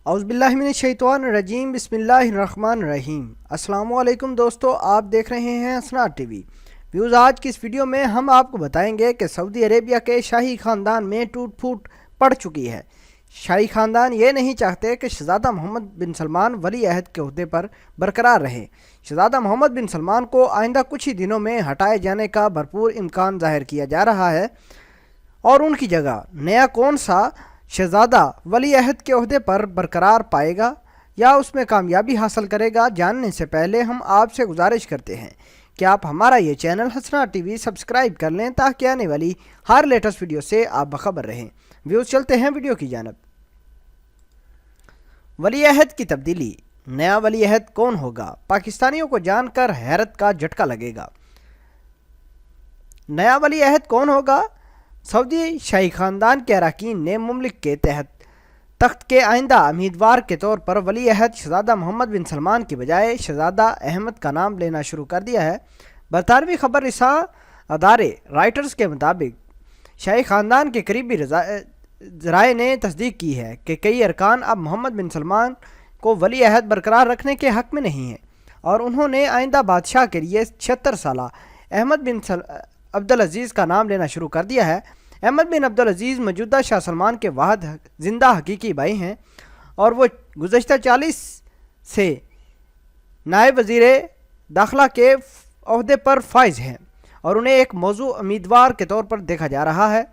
اعوذ باللہ من الشیطان الرجیم بسم اللہ الرحمن الرحیم۔ السلام علیکم دوستو، آپ دیکھ رہے ہیں اسرار ٹی وی ویوز۔ آج کی اس ویڈیو میں ہم آپ کو بتائیں گے کہ سعودی عربیہ کے شاہی خاندان میں ٹوٹ پھوٹ پڑ چکی ہے۔ شاہی خاندان یہ نہیں چاہتے کہ شہزادہ محمد بن سلمان ولی عہد کے عہدے پر برقرار رہیں۔ شہزادہ محمد بن سلمان کو آئندہ کچھ ہی دنوں میں ہٹائے جانے کا بھرپور امکان ظاہر کیا جا رہا ہے، اور ان کی جگہ نیا کون سا شہزادہ ولی عہد کے عہدے پر برقرار پائے گا یا اس میں کامیابی حاصل کرے گا، جاننے سے پہلے ہم آپ سے گزارش کرتے ہیں کہ آپ ہمارا یہ چینل اسرار ٹی وی سبسکرائب کر لیں تاکہ آنے والی ہر لیٹسٹ ویڈیو سے آپ باخبر رہیں۔ ویوز چلتے ہیں ویڈیو کی جانب۔ ولی عہد کی تبدیلی، نیا ولی عہد کون ہوگا؟ پاکستانیوں کو جان کر حیرت کا جھٹکا لگے گا۔ نیا ولی عہد کون ہوگا؟ سعودی شاہی خاندان کے اراکین نے مملک کے تحت تخت کے آئندہ امیدوار کے طور پر ولی عہد شہزادہ محمد بن سلمان کی بجائے شہزادہ احمد کا نام لینا شروع کر دیا ہے۔ برطانوی خبر رساں ادارے رائٹرز کے مطابق شاہی خاندان کے قریبی ذرائع نے تصدیق کی ہے کہ کئی ارکان اب محمد بن سلمان کو ولی عہد برقرار رکھنے کے حق میں نہیں ہیں، اور انہوں نے آئندہ بادشاہ کے لیے 76 سالہ احمد بن عبدالعزیز کا نام لینا شروع کر دیا ہے۔ احمد بن عبدالعزیز موجودہ شاہ سلمان کے واحد زندہ حقیقی بھائی ہیں، اور وہ گزشتہ 40 سے نائب وزیر داخلہ کے عہدے پر فائز ہیں، اور انہیں ایک موزوں امیدوار کے طور پر دیکھا جا رہا ہے۔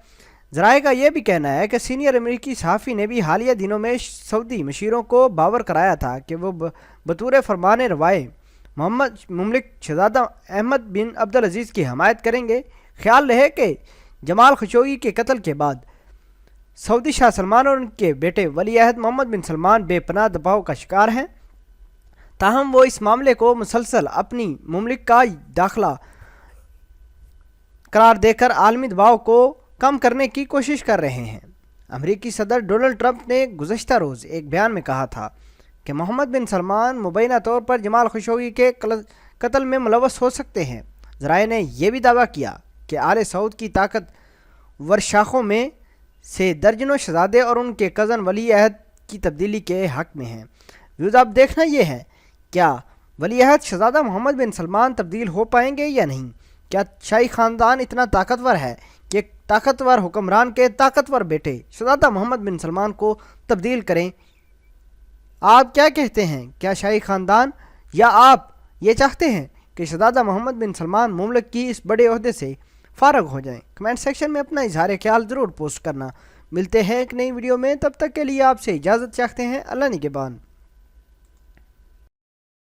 ذرائع کا یہ بھی کہنا ہے کہ سینئر امریکی صحافی نے بھی حالیہ دنوں میں سعودی مشیروں کو باور کرایا تھا کہ وہ بطور فرمان روائے مملک شہزادہ احمد بن عبدالعزیز کی حمایت کریں گے۔ خیال رہے کہ جمال خشوگی کے قتل کے بعد سعودی شاہ سلمان اور ان کے بیٹے ولی عہد محمد بن سلمان بے پناہ دباؤ کا شکار ہیں، تاہم وہ اس معاملے کو مسلسل اپنی مملک کا داخلہ قرار دے کر عالمی دباؤ کو کم کرنے کی کوشش کر رہے ہیں۔ امریکی صدر ڈونلڈ ٹرمپ نے گزشتہ روز ایک بیان میں کہا تھا کہ محمد بن سلمان مبینہ طور پر جمال خشوگی کے قتل میں ملوث ہو سکتے ہیں۔ ذرائع نے یہ بھی دعویٰ کیا کہ آل سعود کی طاقت ور شاخوں میں سے درجنوں شہزادے اور ان کے کزن ولی عہد کی تبدیلی کے حق میں ہیں۔ ویوز اب دیکھنا یہ ہے، کیا ولی عہد شہزادہ محمد بن سلمان تبدیل ہو پائیں گے یا نہیں؟ کیا شاہی خاندان اتنا طاقتور ہے کہ طاقتور حکمران کے طاقتور بیٹے شہزادہ محمد بن سلمان کو تبدیل کریں؟ آپ کیا کہتے ہیں؟ کیا شاہی خاندان یا آپ یہ چاہتے ہیں کہ شہزادہ محمد بن سلمان مملک کی اس بڑے عہدے سے فارغ ہو جائیں؟ کمنٹ سیکشن میں اپنا اظہار خیال ضرور پوسٹ کرنا۔ ملتے ہیں ایک نئی ویڈیو میں، تب تک کے لیے آپ سے اجازت چاہتے ہیں۔ اللہ نگہبان۔